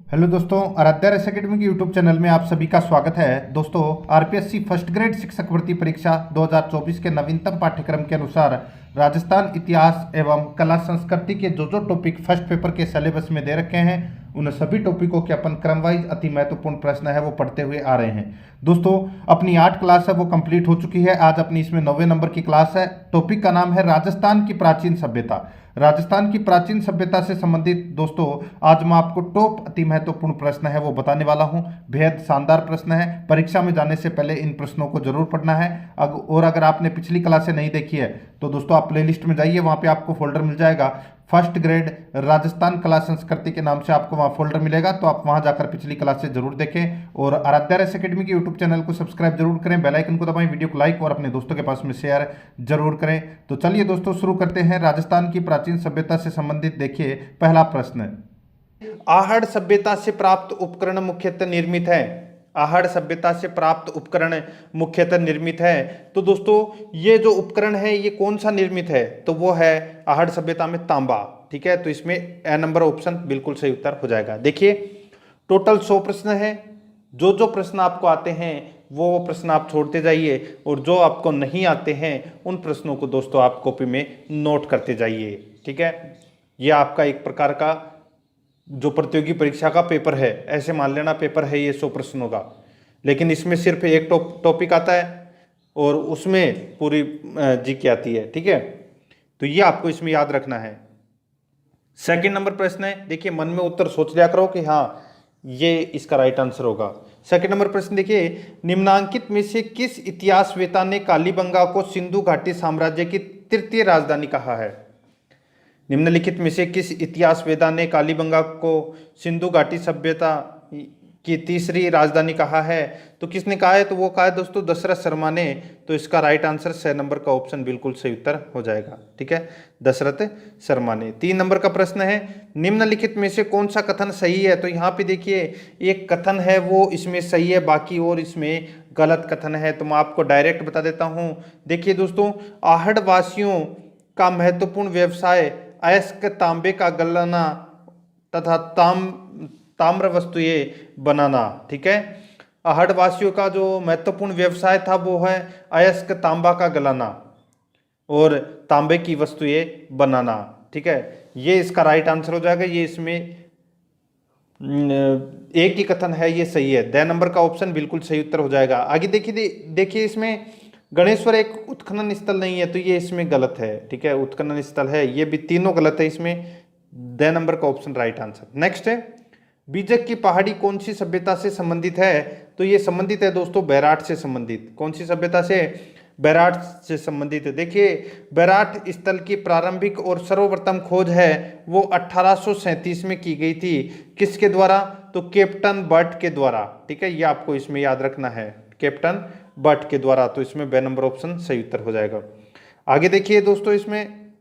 Hello दोस्तों, Aaradhya race academy के YouTube channel में आप सभी का स्वागत है। दोस्तों, आरपीएससी फर्स्ट ग्रेड शिक्षक भर्ती परीक्षा 2024 के नवीनतम पाठ्यक्रम के अनुसार राजस्थान इतिहास एवं कला संस्कृति के जो टॉपिक फर्स्ट पेपर के सिलेबस में दे रखे हैं, उन सभी टॉपिकों के अपन क्रम वाइज अति महत्वपूर्ण प्रश्न है वो पढ़ते हुए आ रहे हैं। दोस्तों, अपनी 8 क्लास है वो कंप्लीट हो चुकी है। आज अपनी इसमें 9वें नंबर की क्लास है। टॉपिक का नाम है राजस्थान की प्राचीन सभ्यता। राजस्थान की प्राचीन सभ्यता से संबंधित दोस्तों आज मैं आपको टॉप अति महत्वपूर्ण प्रश्न है वो बताने वाला हूं। बेहद शानदार प्रश्न है। परीक्षा में जाने से पहले इन प्रश्नों को जरूर पढ़ना है। और अगर आपने पिछली क्लासें नहीं देखी है तो दोस्तों आप प्लेलिस्ट में जाइए, वहां पे आपको फोल्डर मिल जाएगा फर्स्ट ग्रेड राजस्थान कला संस्कृति के नाम से आपको वहां फोल्डर मिलेगा। तो आप वहां जाकर पिछली क्लासें जरूर देखें और आराध्या रेस एकेडमी के यूट्यूब चैनल को सब्सक्राइब जरूर करें, बेल आइकन को दबाएं, वीडियो को लाइक और अपने दोस्तों के पास में शेयर जरूर करें। तो चलिए दोस्तों शुरू करते हैं। राजस्थान की प्राचीन सभ्यता से संबंधित देखिए पहला प्रश्न, आहड़ सभ्यता से प्राप्त उपकरण मुख्यतः निर्मित है। आहड़ सभ्यता से प्राप्त उपकरण मुख्यतः निर्मित है। तो दोस्तों ये जो उपकरण है ये कौन सा निर्मित है, तो वो है आहड़ सभ्यता में तांबा। ठीक है, तो इसमें ए नंबर ऑप्शन बिल्कुल सही उत्तर हो जाएगा। देखिए टोटल 100 प्रश्न है। जो प्रश्न आपको आते हैं वो प्रश्न आप छोड़ते जाइए और जो आपको नहीं आते हैं उन प्रश्नों को दोस्तों आप कॉपी में नोट करते जाइए। ठीक है, ये आपका एक प्रकार का जो प्रतियोगी परीक्षा का पेपर है, ऐसे मान लेना पेपर है ये 100 प्रश्नों का, लेकिन इसमें सिर्फ एक टॉपिक आता है और उसमें पूरी जीके आती है। ठीक है, तो ये आपको इसमें याद रखना है। सेकंड नंबर प्रश्न है, देखिए मन में उत्तर सोच लिया करो कि हाँ ये इसका राइट आंसर होगा। सेकंड नंबर प्रश्न देखिए, निम्नांकित में से किस इतिहासवेता ने कालीबंगा को सिंधु घाटी साम्राज्य की तृतीय राजधानी कहा है। निम्नलिखित में से किस इतिहासवेदा ने कालीबंगा को सिंधु घाटी सभ्यता की तीसरी राजधानी कहा है, तो किसने कहा है, तो वो कहा है दोस्तों दशरथ शर्मा ने। तो इसका राइट आंसर 6 नंबर का ऑप्शन बिल्कुल सही उत्तर हो जाएगा। ठीक है, दशरथ शर्मा ने। 3 नंबर का प्रश्न है, निम्नलिखित में से कौन सा कथन सही है। तो यहाँ पे देखिए एक कथन है वो इसमें सही है, बाकी और इसमें गलत कथन है। तो मैं आपको डायरेक्ट बता देता हूँ। देखिए दोस्तों, आहड़ वासियों का महत्वपूर्ण व्यवसाय अयस्क तांबे का गलाना तथा ताम्र वस्तुएं बनाना। ठीक है, आहड़ वासियों का जो महत्वपूर्ण व्यवसाय था वो है अयस्क तांबा का गलाना और तांबे की वस्तुएं बनाना। ठीक है, ये इसका राइट आंसर हो जाएगा। ये इसमें एक ही कथन है, ये सही है। 2 नंबर का ऑप्शन बिल्कुल सही उत्तर हो जाएगा। आगे देखिए इसमें गणेश्वर एक उत्खनन स्थल नहीं है, तो ये इसमें गलत है। ठीक है, उत्खनन स्थल है, ये भी तीनों गलत है इसमें। 2 नंबर का ऑप्शन राइट आंसर। नेक्स्ट है, बीजक की पहाड़ी कौन सी सभ्यता से संबंधित है। तो ये संबंधित है दोस्तों बैराट से संबंधित। कौन सी सभ्यता से, बैराट से संबंधित है। देखिए बैराट स्थल की प्रारंभिक और सर्वप्रथम खोज है वो 1837 में की गई थी। किसके द्वारा, तो कैप्टन बर्ट के द्वारा। ठीक है, ये आपको इसमें याद रखना है, कैप्टन बर्ट के द्वारा। तो इसमें 2 नंबर ऑप्शन सही उत्तर हो जाएगा। आगे देखिए दोस्तों, इसमें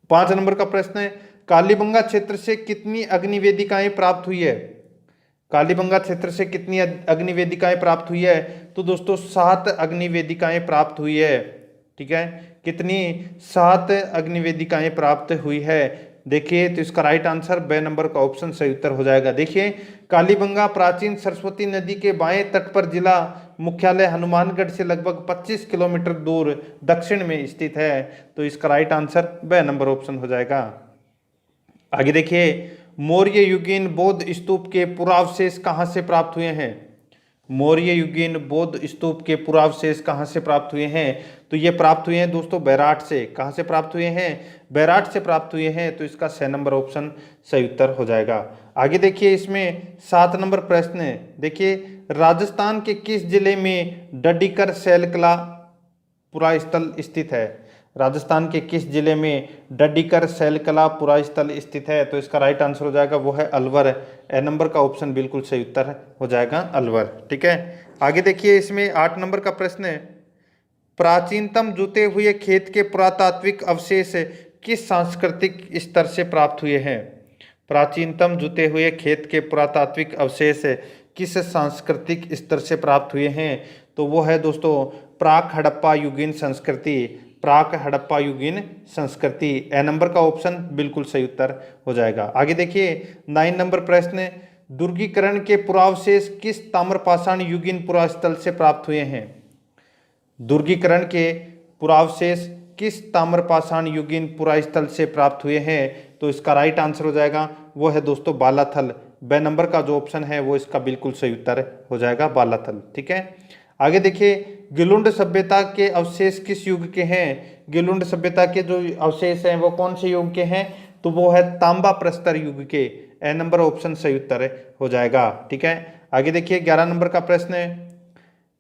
5 नंबर का प्रश्न है, कालीबंगा क्षेत्र से कितनी अग्निवेदिकाएं प्राप्त हुई है। कालीबंगा क्षेत्र से कितनी अग्निवेदिकाएं प्राप्त हुई है, तो दोस्तों 7 अग्निवेदिकाएं प्राप्त हुई है। ठीक है, कितनी, 7 अग्निवेदिकाएं प्राप्त हुई है। देखिए तो इसका राइट आंसर 2 नंबर का ऑप्शन सही उत्तर हो जाएगा। देखिए कालीबंगा प्राचीन सरस्वती नदी के बाएं तट पर जिला मुख्यालय हनुमानगढ़ से लगभग 25 किलोमीटर दूर दक्षिण में स्थित है। तो इसका राइट आंसर 2 नंबर ऑप्शन हो जाएगा। आगे देखिए, मौर्य युगीन बौद्ध स्तूप के पुरावशेष कहाँ से प्राप्त हुए हैं। मौर्य युगीन बौद्ध स्तूप के पुरावशेष कहाँ से प्राप्त हुए हैं, तो ये प्राप्त हुए हैं दोस्तों बैराट से। कहाँ से प्राप्त हुए हैं, बैराट से प्राप्त हुए हैं। तो इसका 6 नंबर ऑप्शन सही उत्तर हो जाएगा। आगे देखिए इसमें 7 नंबर प्रश्न है। देखिए राजस्थान के किस जिले में डडीकर शैलकला पुरास्थल स्थित है। राजस्थान के किस जिले में डडीकर शैलकला पुरास्थल स्थित है, तो इसका राइट आंसर हो जाएगा वो है अलवर। ए नंबर का ऑप्शन बिल्कुल सही उत्तर हो जाएगा अलवर। ठीक है, आगे देखिए इसमें 8 नंबर का प्रश्न है, प्राचीनतम जुते हुए खेत के पुरातात्विक अवशेष किस सांस्कृतिक स्तर से प्राप्त हुए हैं। प्राचीनतम जुते हुए खेत के पुरातात्विक अवशेष किस सांस्कृतिक स्तर से प्राप्त हुए हैं, तो वो है दोस्तों प्राक हड़प्पा युगीन संस्कृति। प्राक हड़प्पा युगीन संस्कृति। ए नंबर का ऑप्शन बिल्कुल सही उत्तर हो जाएगा। आगे देखिए 9 नंबर प्रश्न, दुर्गीकरण के पुरावशेष किस ताम्रपाषाण युगीन पुरास्थल से प्राप्त हुए हैं? दुर्गीकरण के पुरावशेष किस ताम्रपाषाण युगीन पुरास्थल से प्राप्त हुए हैं? तो इसका राइट आंसर हो जाएगा वो है दोस्तों बालाथल। ब नंबर का जो ऑप्शन है वो इसका बिल्कुल सही उत्तर हो जाएगा, बालाथल। ठीक है, आगे देखिए, गिलुंड सभ्यता के अवशेष किस युग के हैं? गिलुंड सभ्यता के जो अवशेष हैं वो कौन से युग के हैं? तो वो है तांबा प्रस्तर युग के। ए नंबर ऑप्शन सही उत्तर हो जाएगा। ठीक है, आगे देखिए 11 नंबर का प्रश्न है,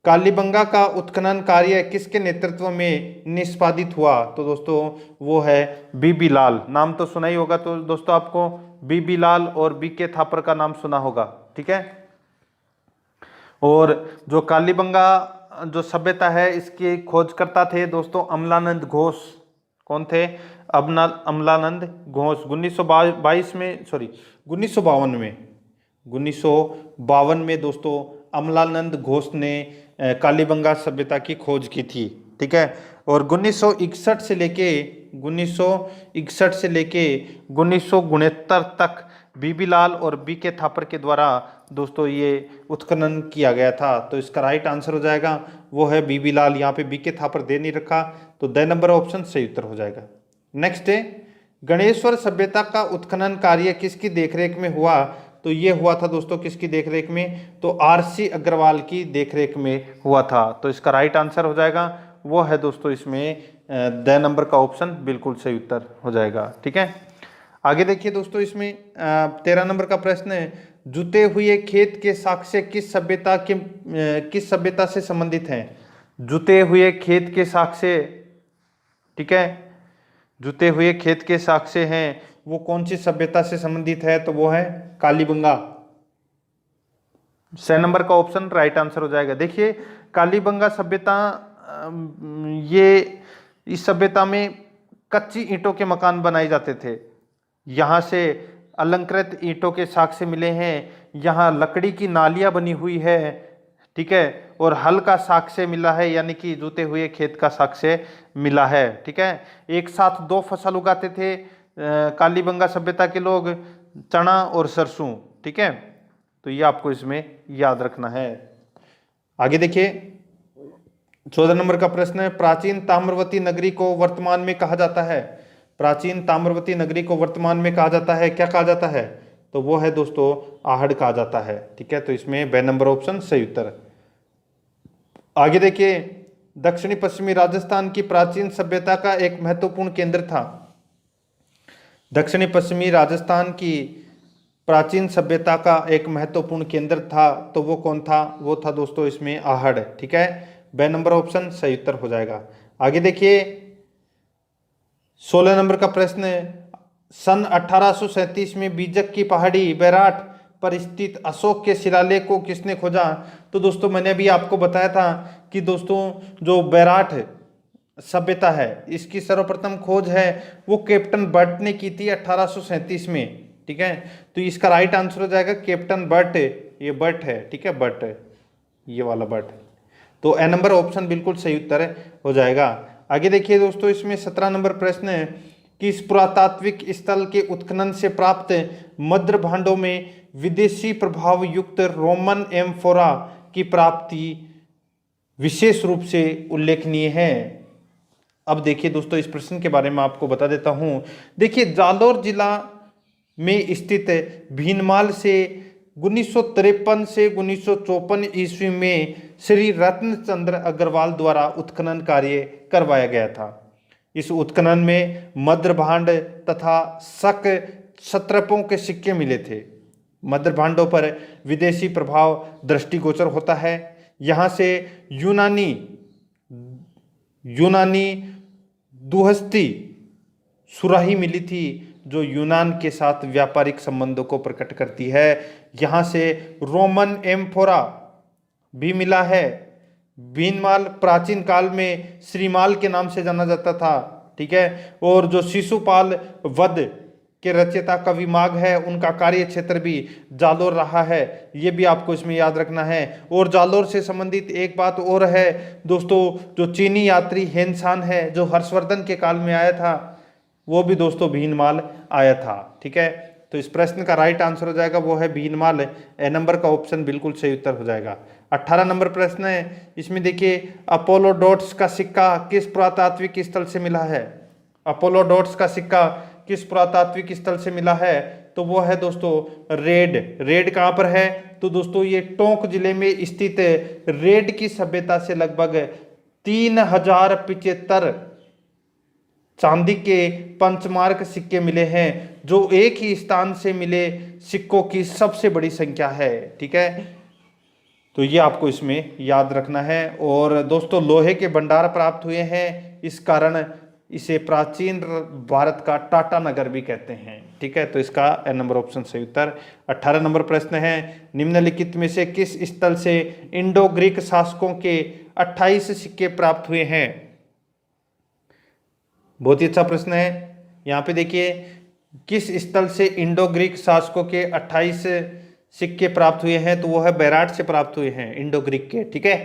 कालीबंगा का उत्खनन कार्य किसके नेतृत्व में निष्पादित हुआ? तो दोस्तों वो है बीबी लाल। नाम तो सुना ही होगा, तो दोस्तों आपको बीबी लाल और बीके थापर का नाम सुना होगा। ठीक है, और जो कालीबंगा जो सभ्यता है इसकी खोजकर्ता थे दोस्तों अमलानंद घोष। कौन थे? अमलानंद घोष। 1952 में दोस्तों अमलानंद घोष ने कालीबंगा सभ्यता की खोज की थी। ठीक है, और 1961 से लेके 1969 तक बीबीलाल और बीके थापर के द्वारा दोस्तों ये उत्खनन किया गया था। तो इसका राइट आंसर हो जाएगा वो है बीबीलाल। यहाँ पे बीके थापर दे नहीं रखा, तो द नंबर ऑप्शन सही उत्तर हो जाएगा। नेक्स्ट है, गणेश्वर सभ्यता का उत्खनन कार्य किसकी देखरेख में हुआ? तो ये हुआ था दोस्तों किसकी देखरेख में? तो आरसी अग्रवाल की देखरेख में हुआ था। तो इसका राइट आंसर हो जाएगा वो है दोस्तों इसमें द नंबर का ऑप्शन बिल्कुल सही उत्तर हो जाएगा। ठीक है, आगे देखिए दोस्तों, इसमें 13 नंबर का प्रश्न है, जुते हुए खेत के साक्ष्य किस सभ्यता से संबंधित हैं? जुते हुए खेत के साक्ष्य, ठीक है, जुते हुए खेत के साक्ष्य हैं वो कौन सी सभ्यता से संबंधित है? तो वो है कालीबंगा। 6 नंबर का ऑप्शन राइट आंसर हो जाएगा। देखिए कालीबंगा सभ्यता, ये इस सभ्यता में कच्ची ईंटों के मकान बनाए जाते थे। यहाँ से अलंकृत ईंटों के साक्ष्य मिले हैं, यहाँ लकड़ी की नालियाँ बनी हुई है। ठीक है, और हल का साक्ष्य मिला है, यानी कि जुते हुए खेत का साक्ष्य मिला है। ठीक है, एक साथ 2 फसल उगाते थे कालीबंगा सभ्यता के लोग, चना और सरसों। ठीक है, तो ये आपको इसमें याद रखना है। आगे देखिए 14 नंबर का प्रश्न है, प्राचीन ताम्रवती नगरी को वर्तमान में कहा जाता है? प्राचीन ताम्रवती नगरी को वर्तमान में कहा जाता है, क्या कहा जाता है? तो वो है दोस्तों आहड़ कहा जाता है। ठीक है, तो इसमें ब नंबर ऑप्शन सही उत्तर। आगे देखिए, दक्षिणी पश्चिमी राजस्थान की प्राचीन सभ्यता का एक महत्वपूर्ण केंद्र था। दक्षिणी पश्चिमी राजस्थान की प्राचीन सभ्यता का एक महत्वपूर्ण केंद्र था, तो वो कौन था? वो था दोस्तों इसमें आहड़। ठीक है, ब नंबर ऑप्शन सही उत्तर हो जाएगा। आगे देखिए 16 नंबर का प्रश्न है, सन 1837 में बीजक की पहाड़ी बैराठ पर स्थित अशोक के शिलालेख को किसने खोजा? तो दोस्तों मैंने अभी आपको बताया था कि दोस्तों जो बैराठ सभ्यता है इसकी सर्वप्रथम खोज है वो कैप्टन बर्ट ने की थी 1837 में। ठीक है, तो इसका राइट आंसर हो जाएगा कैप्टन बर्ट। ये बर्ट है, ठीक है, बर्ट, ये वाला बर्ट। तो ए नंबर ऑप्शन बिल्कुल सही उत्तर हो जाएगा। आगे देखिए दोस्तों, इसमें 17 नंबर प्रश्न है कि इस पुरातात्विक स्थल के उत्खनन से प्राप्त मद्र भांडों में विदेशी प्रभाव युक्त रोमन एम्फोरा की प्राप्ति विशेष रूप से उल्लेखनीय है। अब देखिए दोस्तों, इस प्रश्न के बारे में आपको बता देता हूं। देखिए जालौर जिला में स्थित भीनमाल से 1953 से 1954 ईस्वी में श्री रत्नचंद्र अग्रवाल द्वारा उत्खनन कार्य करवाया गया था। इस उत्खनन में मद्र भांड तथा शक सत्रपों के सिक्के मिले थे। मद्र भांडों पर विदेशी प्रभाव दृष्टिगोचर होता है। यहाँ से यूनानी दुहस्ती सुराही मिली थी जो यूनान के साथ व्यापारिक संबंधों को प्रकट करती है। यहाँ से रोमन एम्फोरा भी मिला है। भीनमाल प्राचीन काल में श्रीमाल के नाम से जाना जाता था। ठीक है, और जो शिशुपाल वध के रचयिता कवि माघ है उनका कार्य क्षेत्र भी जालोर रहा है, ये भी आपको इसमें याद रखना है। और जालोर से संबंधित एक बात और है दोस्तों, जो चीनी यात्री हेनसान है जो हर्षवर्धन के काल में आया था वो भी दोस्तों भीनमाल आया था। ठीक है, तो इस प्रश्न का राइट आंसर हो जाएगा वो है भीनमाल। ए नंबर का ऑप्शन बिल्कुल सही उत्तर हो जाएगा। 18 नंबर प्रश्न है, इसमें देखिए अपोलोडोट्स का सिक्का किस पुरातात्विक स्थल से मिला है। अपोलोडोट्स का सिक्का किस पुरातात्विक स्थल से मिला है, तो वो है दोस्तों रेड कहाँ पर है, तो दोस्तों ये टोंक जिले में स्थित रेड की सभ्यता से लगभग 3075 चांदी के पंचमार्क सिक्के मिले हैं, जो एक ही स्थान से मिले सिक्कों की सबसे बड़ी संख्या है। ठीक है, तो ये आपको इसमें याद रखना है। और दोस्तों लोहे के भंडार प्राप्त हुए हैं, इस कारण इसे प्राचीन भारत का टाटा नगर भी कहते हैं। ठीक है, तो इसका ए नंबर ऑप्शन सही उत्तर। 18 नंबर प्रश्न है, निम्नलिखित में से किस स्थल से इंडो ग्रीक शासकों के 28 सिक्के प्राप्त हुए हैं। बहुत ही अच्छा प्रश्न है। यहाँ पे देखिए किस स्थल से इंडो ग्रीक शासकों के 28 सिक्के प्राप्त हुए हैं, तो वो है बैराट से प्राप्त हुए हैं इंडो ग्रीक के। ठीक है,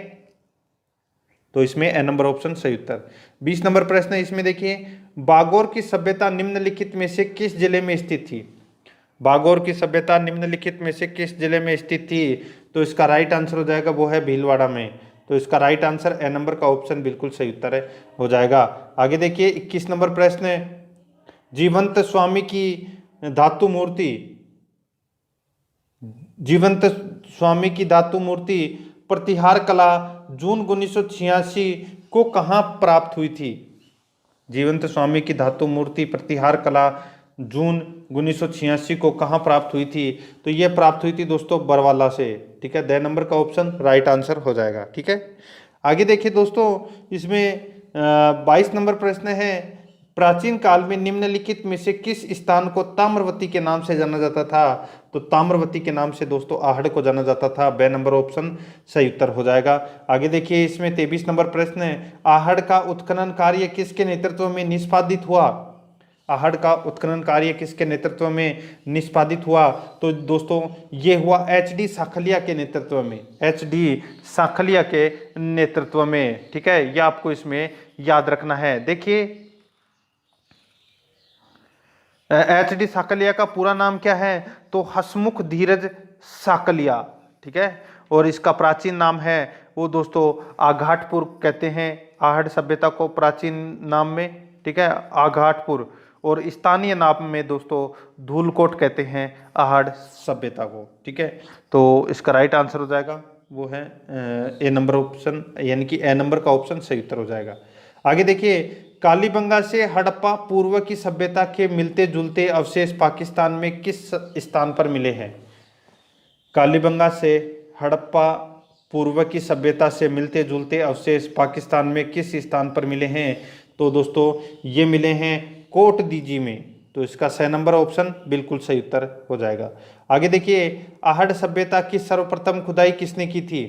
तो इसमें ए नंबर ऑप्शन सही उत्तर। 20 नंबर प्रश्न है, इसमें देखिए बागोर की सभ्यता निम्नलिखित में से किस जिले में स्थित थी। बागोर की सभ्यता निम्नलिखित में से किस जिले में स्थित थी, तो इसका राइट आंसर हो जाएगा वो है भीलवाड़ा में। तो इसका राइट आंसर ए नंबर का ऑप्शन बिल्कुल सही उत्तर है हो जाएगा। आगे देखिए 21 नंबर प्रश्न है, जीवंत स्वामी की धातु मूर्ति, जीवंत स्वामी की धातु मूर्ति प्रतिहार कला जून 1986 को कहाँ प्राप्त हुई थी। जीवंत स्वामी की धातु मूर्ति प्रतिहार कला जून 1986 को कहाँ प्राप्त हुई थी, तो ये प्राप्त हुई थी दोस्तों बरवाला से। ठीक है, 2 नंबर का ऑप्शन राइट आंसर हो जाएगा। ठीक है, आगे देखिए दोस्तों इसमें 22 नंबर प्रश्न है, प्राचीन काल में निम्नलिखित में से किस स्थान को ताम्रवती के नाम से जाना जाता था, तो ताम्रवती के नाम से दोस्तों आहड़ को जाना जाता था। बे नंबर ऑप्शन सही उत्तर हो जाएगा। आगे देखिए इसमें 23 नंबर प्रश्न है, आहड़ का उत्खनन कार्य किसके नेतृत्व में निष्पादित हुआ। आहड़ का उत्खनन कार्य किसके नेतृत्व में निष्पादित हुआ, तो दोस्तों ये हुआ एच.डी. साखलिया के नेतृत्व में, एच.डी. साखलिया के नेतृत्व में। ठीक है, ये आपको इसमें याद रखना है। देखिए एच.डी. साकलिया का पूरा नाम क्या है, तो हसमुख धीरज साकलिया। ठीक है, और इसका प्राचीन नाम है वो दोस्तों आघाटपुर कहते हैं आहड़ सभ्यता को प्राचीन नाम में। ठीक है, आघाटपुर, और स्थानीय नाम में दोस्तों धूलकोट कहते हैं आहड़ सभ्यता को। ठीक है, तो इसका राइट आंसर हो जाएगा वो है ए नंबर ऑप्शन, यानी कि ए नंबर का ऑप्शन सही उत्तर हो जाएगा। आगे देखिए कालीबंगा से हड़प्पा पूर्व की सभ्यता के मिलते जुलते अवशेष पाकिस्तान में किस स्थान पर मिले हैं। कालीबंगा से हड़प्पा पूर्व की सभ्यता से मिलते जुलते अवशेष पाकिस्तान में किस स्थान पर मिले हैं, तो दोस्तों ये मिले हैं कोट दीजी में। तो इसका 6 नंबर ऑप्शन बिल्कुल सही उत्तर हो जाएगा। आगे देखिए आहड़ सभ्यता की सर्वप्रथम खुदाई किसने की थी,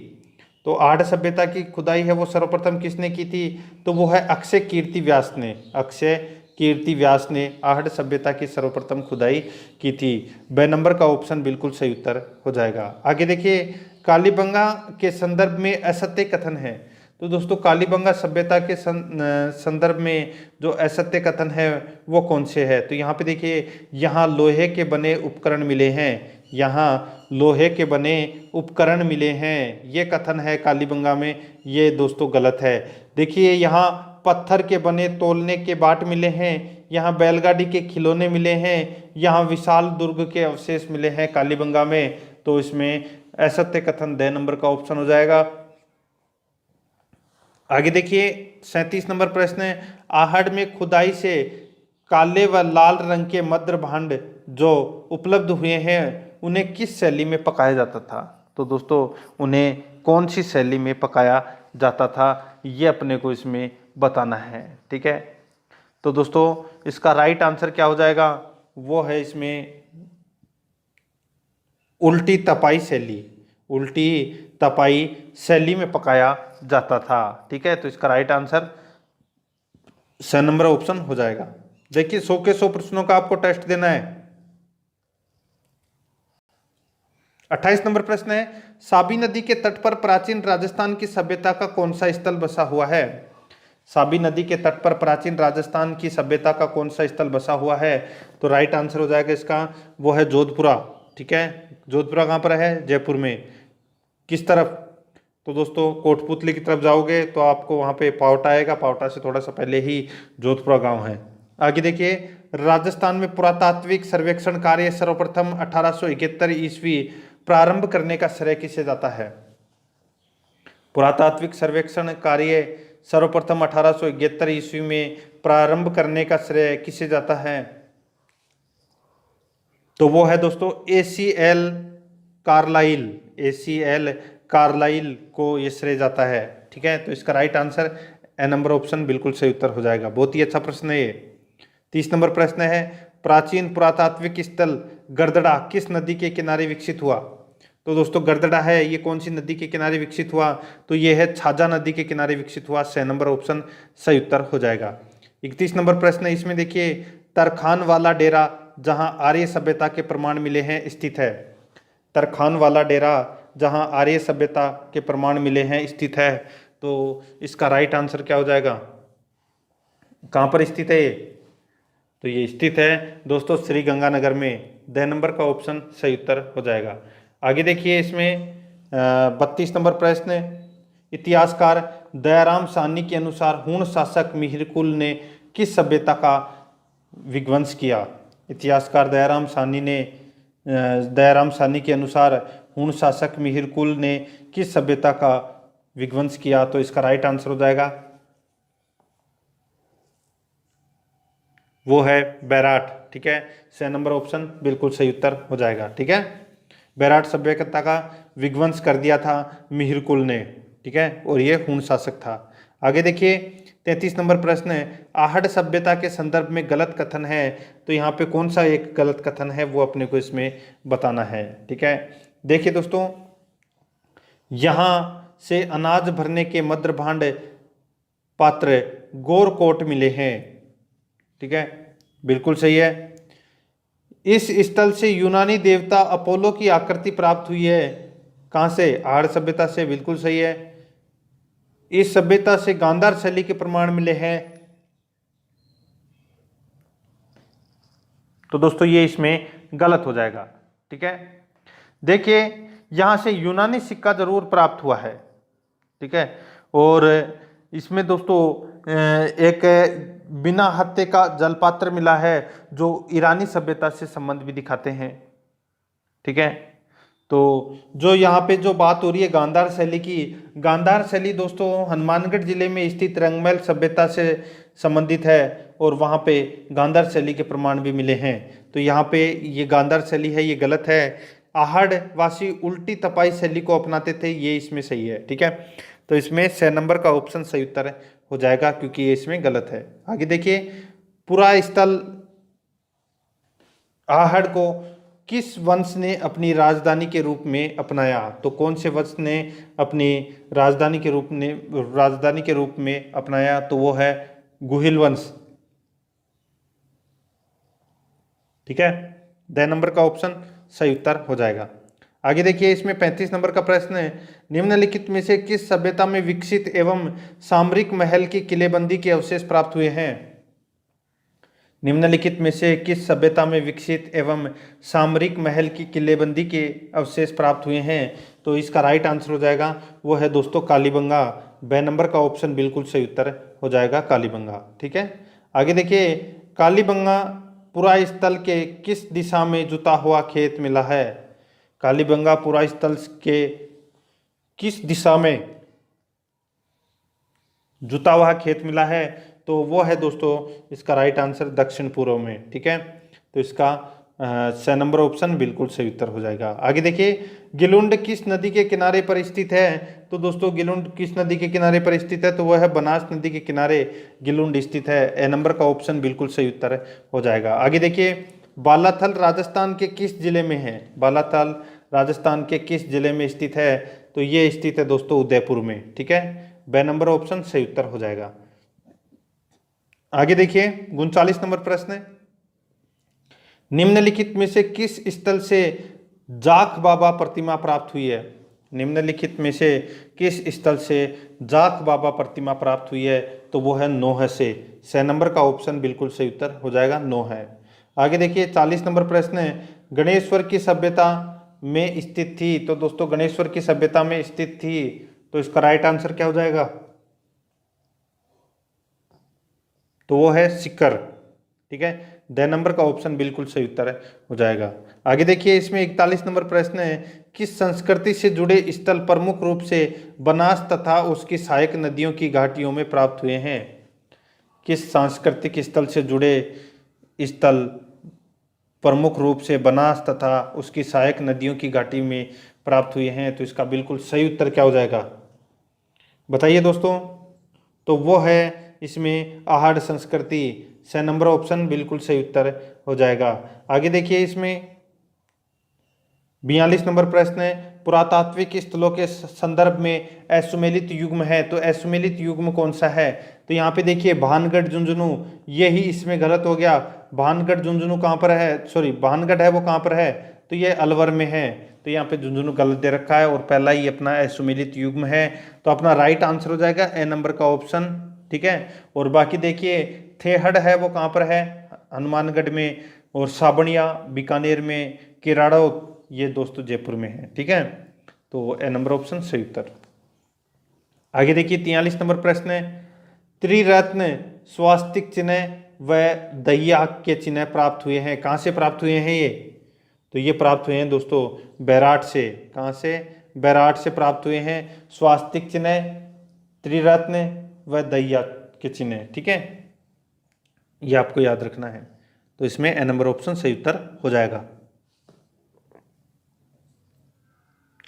तो आहड़ सभ्यता की खुदाई है वो सर्वप्रथम किसने की थी, तो वो है अक्षय कीर्ति व्यास ने। अक्षय कीर्ति व्यास ने आहड़ सभ्यता की सर्वप्रथम खुदाई की थी। बे नंबर का ऑप्शन बिल्कुल सही उत्तर हो जाएगा। आगे देखिए कालीबंगा के संदर्भ में असत्य कथन है, तो दोस्तों कालीबंगा सभ्यता के संदर्भ में जो असत्य कथन है वो कौन से है, तो यहाँ पे देखिए यहाँ लोहे के बने उपकरण मिले हैं, यहाँ लोहे के बने उपकरण मिले हैं, ये कथन है कालीबंगा में, ये दोस्तों गलत है। देखिए यहाँ पत्थर के बने तोलने के बाट मिले हैं, यहाँ बैलगाड़ी के खिलौने मिले हैं, यहाँ विशाल दुर्ग के अवशेष मिले हैं कालीबंगा में, तो इसमें असत्य कथन 2 नंबर का ऑप्शन हो जाएगा। आगे देखिए 37 नंबर प्रश्न है, आहड़ में खुदाई से काले व लाल रंग के मद्र भांड जो उपलब्ध हुए हैं उन्हें किस शैली में पकाया जाता था, तो दोस्तों उन्हें कौन सी शैली में पकाया जाता था, ये अपने को इसमें बताना है। ठीक है, तो दोस्तों इसका राइट आंसर क्या हो जाएगा, वो है इसमें उल्टी तपाई शैली, उल्टी तपाई शैली में पकाया जाता था। ठीक है, तो इसका राइट आंसर 6 नंबर ऑप्शन हो जाएगा। देखिए 100 के 100 प्रश्नों का आपको टेस्ट देना है। 28 नंबर प्रश्न है, साबी नदी के तट पर प्राचीन राजस्थान की सभ्यता का कौन सा स्थल बसा हुआ है। साबी नदी के तट पर प्राचीन राजस्थान की सभ्यता का कौन सा स्थल बसा हुआ है? तो राइट आंसर हो जाएगा इसका, वो है जोधपुरा। ठीक है, जोधपुरा कहाँ पर है? जयपुर में। किस तरफ? तो दोस्तों कोटपुतली की तरफ जाओगे तो आपको वहाँ पे पावटा आएगा, पावटा से थोड़ा सा पहले ही जोधपुरा गांव है। आगे देखिए, राजस्थान में पुरातात्विक सर्वेक्षण कार्य सर्वप्रथम 1871 ईस्वी प्रारंभ करने का श्रेय किसे जाता है? पुरातात्विक सर्वेक्षण कार्य सर्वप्रथम 1871 ईस्वी में प्रारंभ करने का श्रेय किसे जाता है? तो वो है दोस्तों ACL कार्लाइल। ACL कार्लाइल को ये श्रेय जाता है। ठीक है, तो इसका right answer A number option बिल्कुल सही उत्तर हो जाएगा। बहुत ही अच्छा प्रश्न है ये। 30 नंबर प्रश्न है, प्राचीन पुरातात्विक स्थल गरदड़ा किस नदी के किनारे विकसित हुआ? तो दोस्तों गरदड़ा है, ये कौन सी नदी के किनारे विकसित हुआ? तो ये है छाजा नदी के किनारे विकसित हुआ। 6 नंबर ऑप्शन सही उत्तर हो जाएगा। 31 नंबर प्रश्न है, इसमें देखिए, तरखान वाला डेरा जहां आर्य सभ्यता के प्रमाण मिले हैं स्थित है। तरखान वाला डेरा जहां आर्य सभ्यता के प्रमाण मिले हैं स्थित है। तो इसका राइट आंसर क्या हो जाएगा? कहां पर स्थित है ये? तो ये स्थित है दोस्तों श्री गंगानगर में। 2 नंबर का ऑप्शन सही उत्तर हो जाएगा। आगे देखिए, इसमें 32 नंबर प्रश्न, इतिहासकार दयाराम साहनी के अनुसार हूण शासक मिहिरकुल ने किस सभ्यता का विध्वंस किया? इतिहासकार दयाराम साहनी के अनुसार हूण शासक मिहिरकुल ने किस सभ्यता का विध्वंस किया? तो इसका राइट आंसर हो जाएगा, वो है बैराट। ठीक है, 6 नंबर ऑप्शन बिल्कुल सही उत्तर हो जाएगा। ठीक है, बैराट सभ्यता का विध्वंस कर दिया था मिहिरकुल ने। ठीक है, और ये हूण शासक था। आगे देखिए, 33 नंबर प्रश्न है, आहड़ सभ्यता के संदर्भ में गलत कथन है। तो यहाँ पे कौन सा एक गलत कथन है वो अपने को इसमें बताना है। ठीक है, देखिए दोस्तों, यहाँ से अनाज भरने के मद्र भांड पात्र गोरकोट मिले हैं। ठीक है, बिल्कुल सही है। इस स्थल से यूनानी देवता अपोलो की आकृति प्राप्त हुई है। कहां से? आहड़ सभ्यता से। बिल्कुल सही है। इस सभ्यता से गांधार शैली के प्रमाण मिले हैं। तो दोस्तों ये इसमें गलत हो जाएगा। ठीक है, देखिए यहां से यूनानी सिक्का जरूर प्राप्त हुआ है। ठीक है, और इसमें दोस्तों एक बिना हत्थे का जलपात्र मिला है जो ईरानी सभ्यता से संबंध भी दिखाते हैं। ठीक है, तो जो यहाँ पे जो बात हो रही है गांधार शैली की, गांधार शैली दोस्तों हनुमानगढ़ जिले में स्थित रंगमहल सभ्यता से संबंधित है और वहाँ पे गांधार शैली के प्रमाण भी मिले हैं। तो यहाँ पे ये गांधार शैली है, ये गलत है। आहड़ वासी उल्टी तपाई शैली को अपनाते थे, ये इसमें सही है। ठीक है, तो इसमें 6 नंबर का ऑप्शन सही उत्तर हो जाएगा क्योंकि ये इसमें गलत है। आगे देखिए, पुरा स्थल आहड़ को किस वंश ने अपनी राजधानी के रूप में अपनाया? तो कौन से वंश ने अपनी राजधानी के रूप में अपनाया? तो वो है गुहिल वंश। ठीक है, 2 नंबर का ऑप्शन सही उत्तर हो जाएगा। आगे देखिए, इसमें 35 नंबर का प्रश्न है, निम्नलिखित में से किस सभ्यता में विकसित एवं सामरिक महल की किलेबंदी के अवशेष प्राप्त हुए हैं? निम्नलिखित में से किस सभ्यता में विकसित एवं सामरिक महल की किलेबंदी के अवशेष प्राप्त हुए हैं? तो इसका राइट आंसर हो जाएगा, वो है दोस्तों कालीबंगा। 2 नंबर का ऑप्शन बिल्कुल सही उत्तर हो जाएगा, कालीबंगा। ठीक है, आगे देखिए, कालीबंगा पुरा स्थल के किस दिशा में जुता हुआ खेत मिला है? कालीबंगा पुरा स्थल के किस दिशा में जुता हुआ खेत मिला है? तो वो है दोस्तों इसका राइट आंसर दक्षिण पूर्व में। ठीक है, तो इसका 6 नंबर ऑप्शन बिल्कुल सही उत्तर हो जाएगा। आगे देखिए, गिलुंड किस नदी के किनारे पर स्थित है? तो दोस्तों गिलुंड किस नदी के किनारे पर स्थित है? तो वह है बनास नदी के किनारे गिलुंड स्थित है। ए नंबर का ऑप्शन बिल्कुल सही उत्तर हो जाएगा। आगे देखिए, बालाथल राजस्थान के किस जिले में है? बालाथल राजस्थान के किस जिले में स्थित है? तो ये स्थित है दोस्तों उदयपुर में। ठीक है, 2 नंबर ऑप्शन सही उत्तर हो जाएगा। आगे देखिए, 39 नंबर प्रश्न है, निम्नलिखित में से किस स्थल से जाख बाबा प्रतिमा प्राप्त हुई है? निम्नलिखित में से किस स्थल से जाख बाबा प्रतिमा प्राप्त हुई है? तो वो है नोह से। 6 नंबर का ऑप्शन बिल्कुल सही उत्तर हो जाएगा, नोह है। आगे देखिए 40 नंबर प्रश्न है, गणेश्वर की सभ्यता में स्थित थी। तो दोस्तों गणेश्वर की सभ्यता में स्थित थी, तो इसका राइट आंसर क्या हो जाएगा? तो वो है सिक्कर। ठीक है, 2 नंबर का ऑप्शन बिल्कुल सही उत्तर हो जाएगा। आगे देखिए इसमें 41 नंबर प्रश्न है, किस संस्कृति से जुड़े स्थल प्रमुख रूप से बनास तथा उसकी सहायक नदियों की घाटियों में प्राप्त हुए हैं? किस सांस्कृतिक स्थल से जुड़े स्थल प्रमुख रूप से बनास तथा उसकी सहायक नदियों की घाटी में प्राप्त हुए हैं? तो इसका बिल्कुल सही उत्तर क्या हो जाएगा, बताइए दोस्तों। तो वो है इसमें आहड़ संस्कृति। 6 नंबर ऑप्शन बिल्कुल सही उत्तर हो जाएगा। आगे देखिए इसमें 42 नंबर प्रश्न है, पुरातात्विक स्थलों के संदर्भ में असुमेलित युग्म है। तो असुमेलित युग्म कौन सा है? तो यहाँ पे देखिए भानगढ़ झुंझुनू, यही इसमें गलत हो गया। भानगढ़ झुंझुनू कहाँ पर है, सॉरी भानगढ़ है वो कहाँ पर है? तो ये अलवर में है। तो यहाँ पे झुंझुनू गलत दे रखा है और पहला ही अपना असुमेलित युग्म है। तो अपना राइट आंसर हो जाएगा ए नंबर का ऑप्शन। ठीक है, और बाकी देखिए थेहड़ है वो कहाँ पर है? हनुमानगढ़ में, और साबणिया बीकानेर में, किराड़ो ये दोस्तों जयपुर में है। ठीक है, तो ए नंबर ऑप्शन सही उत्तर। आगे देखिए 43 नंबर प्रश्न है, त्रिरत्न स्वास्तिक चिन्ह व दहिया के चिन्ह प्राप्त हुए हैं। कहाँ से प्राप्त हुए हैं ये? तो ये प्राप्त हुए हैं दोस्तों बैराट से। कहाँ से? बैराट से प्राप्त हुए हैं स्वास्तिक चिन्ह, त्रिरत्न व दहिया के चिन्ह। ठीक है, ये आपको याद रखना है। तो इसमें ए नंबर ऑप्शन सही उत्तर हो जाएगा।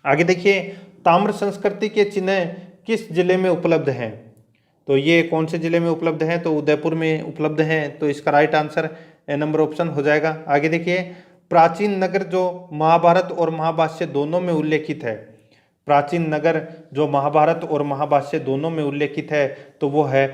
आगे देखिए ताम्र संस्कृति के चिन्ह किस जिले में उपलब्ध हैं? तो ये कौन से जिले में उपलब्ध हैं? तो उदयपुर में उपलब्ध हैं। तो इसका right answer A number option हो जाएगा। आगे देखिए प्राचीन नगर जो महाभारत और महाभाष्य दोनों में उल्लेखित है, प्राचीन नगर जो महाभारत और महाभाष्य दोनों में उल्लेखित है, तो वो है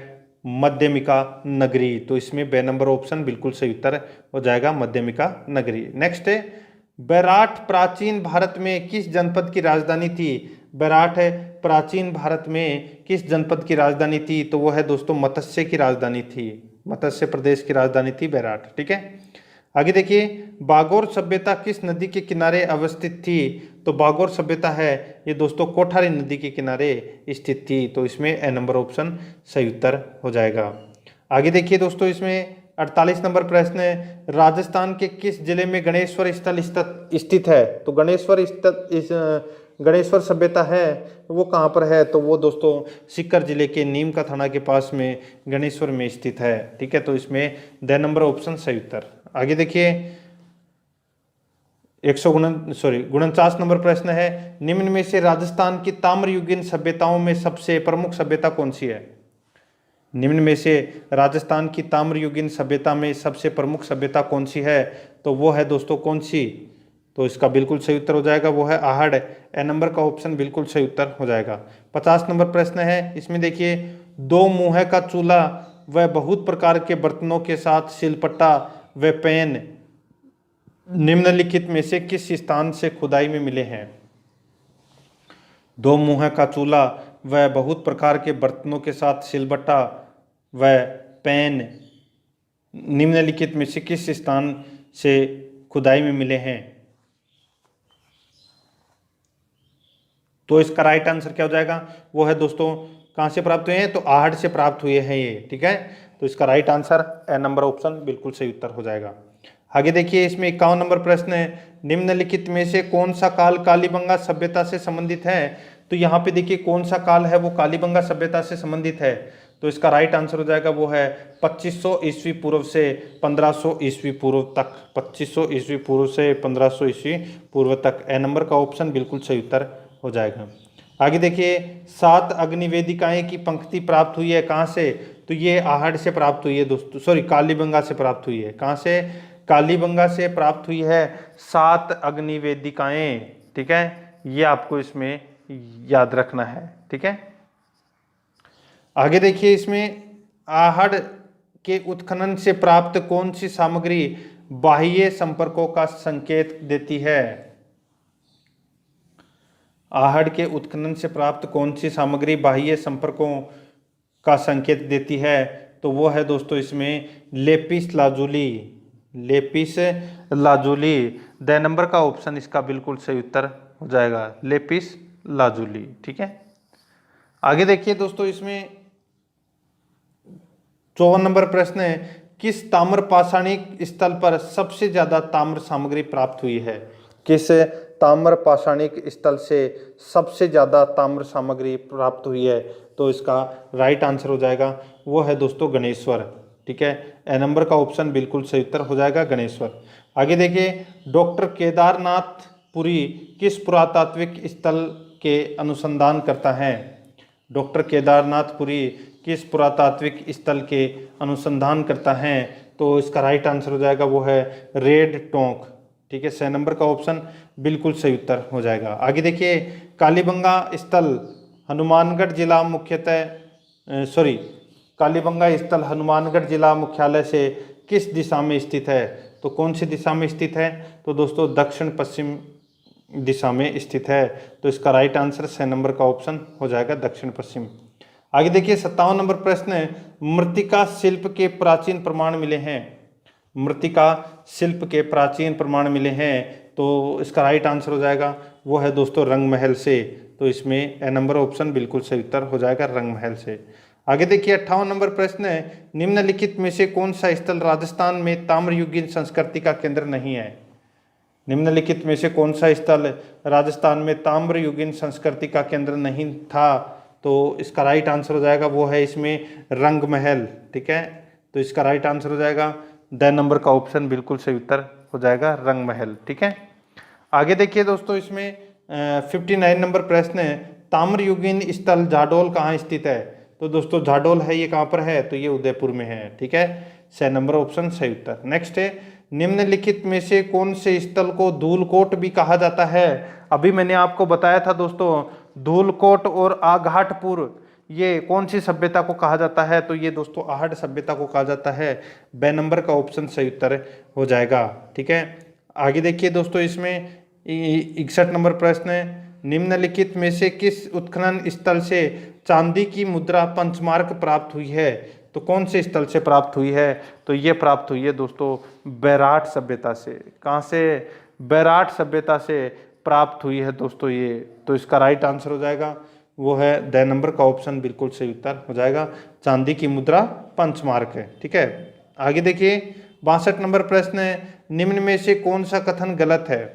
मध्यमिका नगरी। तो इसमें बे नंबर ऑप्शन बिल्कुल सही उत्तर हो जाएगा, मध्यमिका नगरी। नेक्स्ट है, बैराठ प्राचीन भारत में किस जनपद की राजधानी थी? बैराठ प्राचीन भारत में किस जनपद की राजधानी थी? तो वो है दोस्तों मत्स्य की राजधानी थी, मत्स्य प्रदेश की राजधानी थी बैराठ। ठीक है, आगे देखिए बागोर सभ्यता किस नदी के किनारे अवस्थित थी? तो बागोर सभ्यता है ये दोस्तों कोठारी नदी के किनारे स्थित थी। तो इसमें ए नंबर ऑप्शन सही उत्तर हो जाएगा। आगे देखिए दोस्तों इसमें 48 नंबर प्रश्न है, राजस्थान के किस जिले में गणेश्वर स्थल स्थित है? तो गणेश्वर सभ्यता है वो कहाँ पर है? तो वो दोस्तों सीकर जिले के नीम का थाना के पास में गणेश्वर में स्थित है। ठीक है, तो इसमें द नंबर ऑप्शन सही उत्तर। आगे देखिए 49 नंबर प्रश्न है, निम्न में से राजस्थान की ताम्रयुगीन सभ्यताओं में सबसे प्रमुख सभ्यता कौन सी है? निम्न में से राजस्थान की ताम्रयुगीन सभ्यता में सबसे प्रमुख सभ्यता कौन सी है? तो वो है दोस्तों कौन सी? तो इसका बिल्कुल सही उत्तर हो जाएगा, वो है आहड़। ए नंबर का ऑप्शन बिल्कुल सही उत्तर हो जाएगा। 50 नंबर प्रश्न है, इसमें देखिए दो मुँह का चूल्हा व बहुत प्रकार के बर्तनों के साथ सिलपट्टा व पैन निम्नलिखित में से किस स्थान से खुदाई में मिले हैं? दो मुँह का चूल्हा व बहुत प्रकार के बर्तनों के साथ सिलबट्टा व पैन निम्नलिखित में से किस स्थान से खुदाई में मिले हैं? तो इसका राइट आंसर क्या हो जाएगा? वो है दोस्तों कहाँ से प्राप्त हुए हैं? तो आहड़ से प्राप्त हुए हैं ये। ठीक है, तो इसका right answer A number option बिल्कुल सही उत्तर हो जाएगा। आगे देखिए इसमें 51 नंबर प्रश्न है, निम्नलिखित में से कौन सा काल कालीबंगा सभ्यता से संबंधित है? तो यहाँ पे देखिए कौन सा काल है वो कालीबंगा सभ्यता से संबंधित है। तो इसका राइट आंसर हो जाएगा वो है 2500 ईस्वी पूर्व से 1500 ईस्वी पूर्व तक। 2500 ईस्वी पूर्व से 1500 ईस्वी पूर्व तक। ए नंबर का ऑप्शन बिल्कुल सही उत्तर हो जाएगा। आगे देखिए 7 अग्निवेदिकाएं की पंक्ति प्राप्त हुई है कहाँ से? तो ये आहड़ से प्राप्त हुई है दोस्तों, सॉरी कालीबंगा से प्राप्त हुई है। कहाँ से? कालीबंगा से प्राप्त हुई है 7 अग्निवेदिकाएं। ठीक है, ये आपको इसमें याद रखना है। ठीक है, आगे देखिए इसमें आहड़ के उत्खनन से प्राप्त कौन सी सामग्री बाह्य संपर्कों का संकेत देती है? आहड़ के उत्खनन से प्राप्त कौन सी सामग्री बाह्य संपर्कों का संकेत देती है? तो वो है दोस्तों इसमें lapis lazuli. Lapis lazuli the number का ऑप्शन इसका बिल्कुल सही उत्तर हो जाएगा, लेपिस लाजुली। ठीक है, आगे देखिए दोस्तों, इसमें 54 नंबर प्रश्न है, किस ताम्र पाषाणिक स्थल पर सबसे ज्यादा ताम्र सामग्री प्राप्त हुई है? किस ताम्र पाषाणिक स्थल से सबसे ज्यादा ताम्र सामग्री प्राप्त हुई है? तो इसका राइट आंसर हो जाएगा वो है दोस्तों गणेश्वर। ठीक है, ए नंबर का ऑप्शन बिल्कुल सही उत्तर हो जाएगा गणेश्वर। आगे देखिए, डॉक्टर केदारनाथ पुरी किस पुरातात्विक स्थल के अनुसंधान करता है? डॉक्टर केदारनाथ पुरी किस पुरातात्विक स्थल के अनुसंधान करता है? तो इसका राइट आंसर हो जाएगा वो है रेड टोंक। ठीक है, 6 नंबर का ऑप्शन बिल्कुल सही उत्तर हो जाएगा। आगे देखिए, कालीबंगा स्थल हनुमानगढ़ जिला कालीबंगा स्थल हनुमानगढ़ जिला मुख्यालय से किस दिशा में स्थित है? तो कौन सी दिशा में स्थित है? तो दोस्तों दक्षिण पश्चिम दिशा में स्थित है। तो इसका राइट आंसर 6 नंबर का ऑप्शन हो जाएगा दक्षिण पश्चिम। आगे देखिए, 57 नंबर प्रश्न है, मृत्तिका शिल्प के प्राचीन प्रमाण मिले हैं। मृत्तिका शिल्प के प्राचीन प्रमाण मिले हैं, तो इसका राइट आंसर हो जाएगा वो है दोस्तों रंग महल से। तो इसमें ए नंबर ऑप्शन बिल्कुल सही उत्तर हो जाएगा रंग महल से। आगे देखिए, 58 नंबर प्रश्न है, निम्नलिखित में से कौन सा स्थल राजस्थान में ताम्रयुगीन संस्कृति का केंद्र नहीं है? निम्नलिखित में से कौन सा स्थल राजस्थान में ताम्रयुगीन संस्कृति का केंद्र नहीं था? तो इसका राइट आंसर हो जाएगा वो है इसमें रंग महल। ठीक है, तो इसका राइट आंसर हो जाएगा द नंबर का ऑप्शन बिल्कुल सही उत्तर हो जाएगा रंग महल। ठीक है, आगे देखिए दोस्तों, इसमें 59 नंबर प्रश्न है, ताम्रयुगीन स्थल जाडोल कहाँ स्थित है? तो दोस्तों जाडोल है ये कहाँ पर है? तो ये उदयपुर में है। ठीक है, 6 नंबर ऑप्शन सही उत्तर। नेक्स्ट है, निम्नलिखित में से कौन से स्थल को धूलकोट भी कहा जाता है? अभी मैंने आपको बताया था दोस्तों, धूलकोट और आघाटपुर ये कौन सी सभ्यता को कहा जाता है? तो ये दोस्तों आहड़ सभ्यता को कहा जाता है। बे नंबर का ऑप्शन सही उत्तर हो जाएगा। ठीक है, आगे देखिए दोस्तों, इसमें 61 नंबर प्रश्न है, निम्नलिखित में से किस उत्खनन स्थल से चांदी की मुद्रा पंचमार्क प्राप्त हुई है? तो कौन से स्थल से प्राप्त हुई है? तो ये प्राप्त हुई है दोस्तों बैराट सभ्यता से। कहाँ से? बैराट सभ्यता से प्राप्त हुई है दोस्तों ये। तो इसका राइट आंसर हो जाएगा वो है द नंबर का ऑप्शन बिल्कुल सही उत्तर हो जाएगा, चांदी की मुद्रा पंचमार्क है। ठीक है, आगे देखिए, 62 नंबर प्रश्न है, निम्न में से कौन सा कथन गलत है?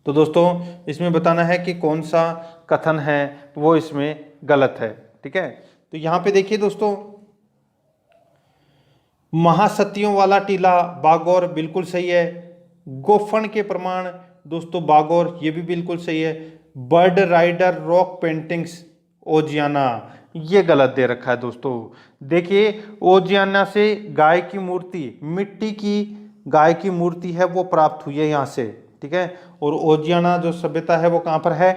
तो दोस्तों इसमें बताना है कि कौन सा कथन है वो इसमें गलत है। ठीक है, तो यहाँ पे देखिए दोस्तों, महासतियों वाला टीला बागौर बिल्कुल सही है। गोफन के प्रमाण दोस्तों बागौर ये भी बिल्कुल सही है। बर्ड राइडर रॉक पेंटिंग्स ओजियाना ये गलत दे रखा है दोस्तों। देखिए, ओजियाना से गाय की मूर्ति, मिट्टी की गाय की मूर्ति है वो प्राप्त हुई है यहाँ से। ठीक है, और ओजियाना जो सभ्यता है वो कहाँ पर है?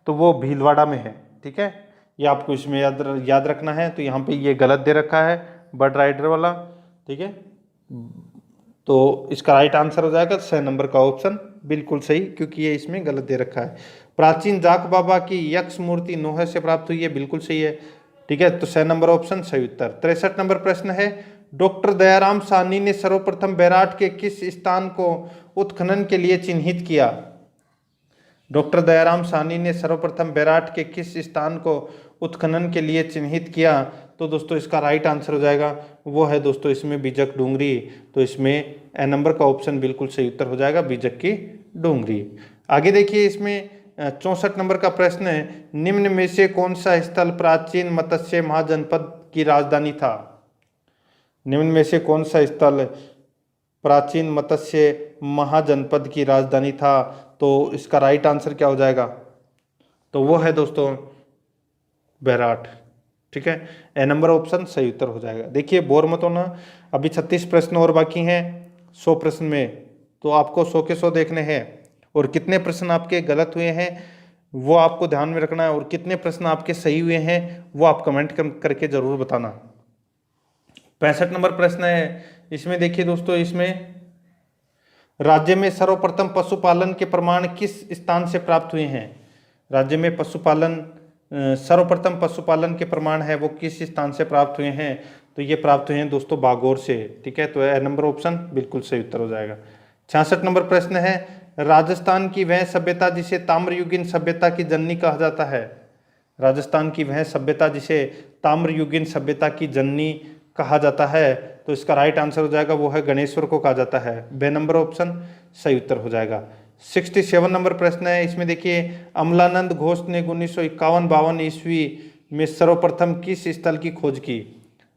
तो वो भीलवाड़ा में है। ठीक है, ये आपको इसमें याद रखना है। तो यहाँ पे ये गलत दे रखा है बर्ड राइडर वाला। ठीक है, तो इसका राइट आंसर हो जाएगा 6 नंबर का ऑप्शन बिल्कुल सही, क्योंकि ये इसमें गलत दे रखा है। प्राचीन जाक बाबा की यक्ष मूर्ति नोहे से प्राप्त हुई है, बिल्कुल सही है। ठीक है, तो 6 नंबर ऑप्शन सही उत्तर। 63 नंबर प्रश्न है, डॉक्टर दयाराम साहनी ने सर्वप्रथम बैराट के किस स्थान को उत्खनन के लिए चिन्हित किया? डॉक्टर दयाराम साहनी ने सर्वप्रथम बैराट के किस स्थान को उत्खनन के लिए चिन्हित किया? तो दोस्तों इसका राइट आंसर हो जाएगा वो है दोस्तों इसमें बीजक डूंगरी। तो इसमें ए नंबर का ऑप्शन बिल्कुल सही उत्तर हो जाएगा बीजक की डूंगरी। आगे देखिए, इसमें 64 नंबर का प्रश्न है, निम्न में से कौन सा स्थल प्राचीन मत्स्य महाजनपद की राजधानी था? निम्न में से कौन सा स्थल प्राचीन मत्स्य महाजनपद की राजधानी था? तो इसका राइट आंसर क्या हो जाएगा? तो वो है दोस्तों बैराट। ठीक है, ए नंबर ऑप्शन सही उत्तर हो जाएगा। देखिए, बोर मत होना, अभी 36 प्रश्न और बाकी हैं 100 प्रश्न में, तो आपको 100 के 100 देखने हैं। और कितने प्रश्न आपके गलत हुए हैं वो आपको ध्यान में रखना है, और कितने प्रश्न आपके सही हुए हैं वो आप कमेंट करके जरूर बताना। 65 नंबर प्रश्न है, इसमें देखिए दोस्तों, इसमें राज्य में सर्वप्रथम पशुपालन के प्रमाण किस स्थान से प्राप्त हुए हैं? राज्य में पशुपालन सर्वप्रथम पशुपालन के प्रमाण है वो किस स्थान से प्राप्त हुए हैं? तो ये प्राप्त हुए हैं दोस्तों बागोर से। ठीक है, तो ए नंबर ऑप्शन बिल्कुल सही उत्तर हो जाएगा। 66 नंबर प्रश्न है, राजस्थान की वह सभ्यता जिसे ताम्रयुगीन सभ्यता की जननी कहा जाता है। राजस्थान की वह सभ्यता जिसे ताम्रयुगीन सभ्यता की जननी कहा जाता है, तो इसका राइट आंसर हो जाएगा वो है गणेश्वर को कहा जाता है। बे नंबर ऑप्शन सही उत्तर हो जाएगा। 67 नंबर प्रश्न है, इसमें देखिए, अमलानंद घोष ने 1951-52 ईस्वी में सर्वप्रथम किस स्थल की खोज की?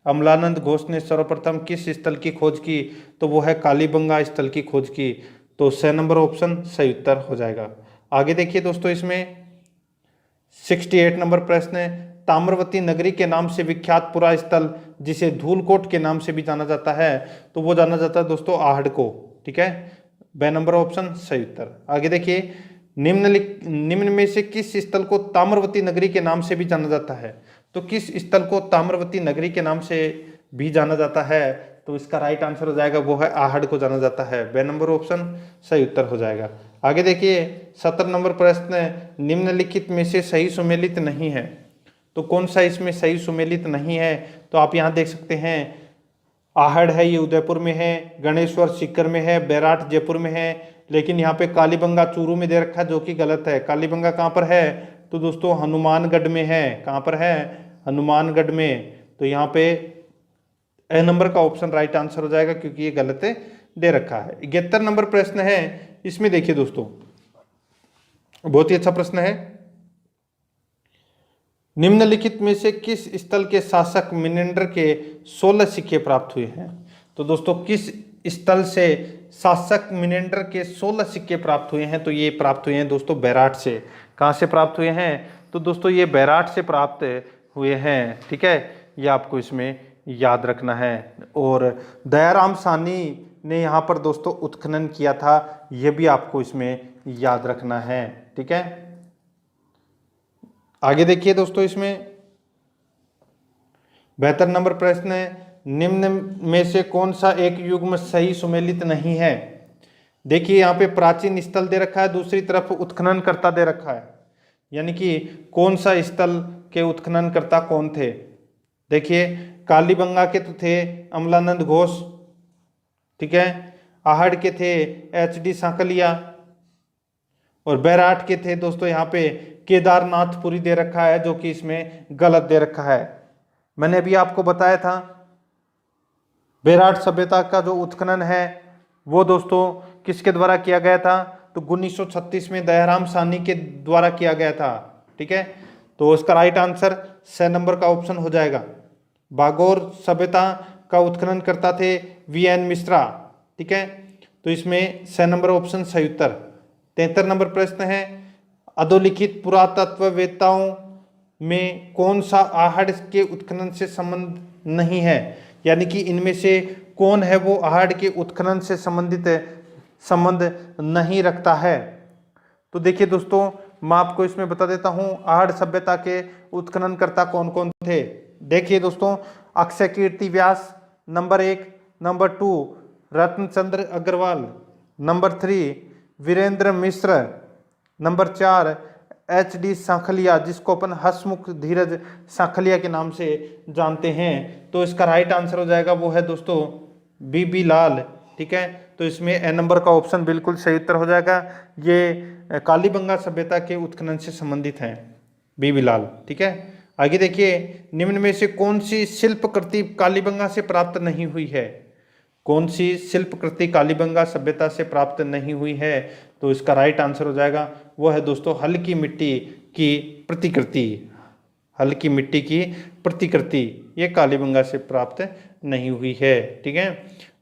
अमलानंद घोष ने सर्वप्रथम किस स्थल की खोज की? तो वो है कालीबंगा स्थल की खोज की। तो 6 नंबर ऑप्शन सही उत्तर हो जाएगा। आगे देखिए दोस्तों, इसमें 68 नंबर प्रश्न है, ताम्रवती नगरी के नाम से विख्यात पुरा स्थल जिसे धूलकोट के नाम से भी जाना जाता है, तो वो जाना जाता है दोस्तों आहड़ को। ठीक है, बे नंबर ऑप्शन सही उत्तर। आगे देखिए, निम्न में से किस स्थल को ताम्रवती नगरी के नाम से भी जाना जाता है? तो किस स्थल को ताम्रवती नगरी के नाम से भी जाना जाता है? तो इसका राइट आंसर हो जाएगा वो है आहड़ को जाना जाता है। बे नंबर ऑप्शन सही उत्तर हो जाएगा। आगे देखिए, 17 नंबर प्रश्न है, निम्नलिखित में से सही सुमेलित नहीं है। तो कौन सा इसमें सही सुमेलित नहीं है? तो आप यहाँ देख सकते हैं, आहड़ है ये उदयपुर में है, गणेश्वर सीकर में है, बैराट जयपुर में है, लेकिन यहाँ पे कालीबंगा चूरू में दे रखा है, जो कि गलत है। कालीबंगा कहाँ पर है? तो दोस्तों हनुमानगढ़ में है। कहाँ पर है? हनुमानगढ़ में। तो यहाँ पे ए नंबर का ऑप्शन राइट आंसर हो जाएगा, क्योंकि ये गलत दे रखा है। 71 नंबर प्रश्न है, इसमें देखिए दोस्तों, बहुत ही अच्छा प्रश्न है, निम्नलिखित में से किस स्थल के शासक मिनेंडर के 16 सिक्के प्राप्त हुए हैं? तो दोस्तों किस स्थल से शासक मिनेंडर के 16 सिक्के प्राप्त हुए हैं? तो ये प्राप्त हुए हैं दोस्तों बैराट से। कहाँ से प्राप्त हुए हैं? तो दोस्तों ये बैराट से प्राप्त हुए हैं। ठीक है, ये आपको इसमें याद रखना है। और दयाराम साहनी ने यहाँ पर दोस्तों उत्खनन किया था, ये भी आपको इसमें याद रखना है। ठीक है, आगे देखिए दोस्तों, इसमें 72 नंबर प्रश्न है, निम्न में से कौन सा एक युग्म सही सुमेलित नहीं है? देखिए यहाँ पे प्राचीन स्थल दे रखा है, दूसरी तरफ उत्खनन करता दे रखा है, यानी कि कौन सा स्थल के उत्खनन करता कौन थे? देखिए, कालीबंगा के तो थे अमलानंद घोष। ठीक है, आहड़ के थे HD सांकलिया, और बैराट के थे दोस्तों यहाँ पे केदारनाथपुरी दे रखा है, जो कि इसमें गलत दे रखा है। मैंने अभी आपको बताया था बैराट सभ्यता का जो उत्खनन है वो दोस्तों किसके द्वारा किया गया था? तो 1936 में दयाराम साहनी के द्वारा किया गया था। ठीक है, तो उसका राइट आंसर 6 नंबर का ऑप्शन हो जाएगा। बागोर सभ्यता का उत्खनन करता थे VN मिश्रा। ठीक है, तो इसमें 6 नंबर ऑप्शन सही उत्तर। 73 नंबर प्रश्न है, अधोलिखित पुरातत्ववेत्ताओं में कौन सा आहड़ के उत्खनन से संबंध नहीं है? यानी कि इनमें से कौन है वो आहड़ के उत्खनन से संबंधित संबंध नहीं रखता है? तो देखिए दोस्तों, मैं आपको इसमें बता देता हूँ आहड़ सभ्यता के उत्खननकर्ता कौन कौन थे। देखिए दोस्तों, Akshay Kirti Vyas number 1, number 2 Ratnachandra Agrawal, number 3 Virendra Mishra, number 4 HD Sankhalia, जिसको अपन हसमुख धीरज सांखलिया के नाम से जानते हैं। तो इसका राइट आंसर हो जाएगा वो है दोस्तों BB लाल। ठीक है, तो इसमें ए नंबर का ऑप्शन बिल्कुल सही उत्तर हो जाएगा। ये कालीबंगा सभ्यता के उत्खनन से संबंधित हैं, BB लाल। ठीक है, आगे देखिए, निम्न में से कौन सी शिल्पकृति कालीबंगा से प्राप्त नहीं हुई है? कौन सी शिल्पकृति कालीबंगा सभ्यता से प्राप्त नहीं हुई है? तो इसका राइट आंसर हो जाएगा वो है दोस्तों हल्की मिट्टी की प्रतिकृति। हल्की मिट्टी की प्रतिकृति ये कालीबंगा से प्राप्त नहीं हुई है। ठीक है,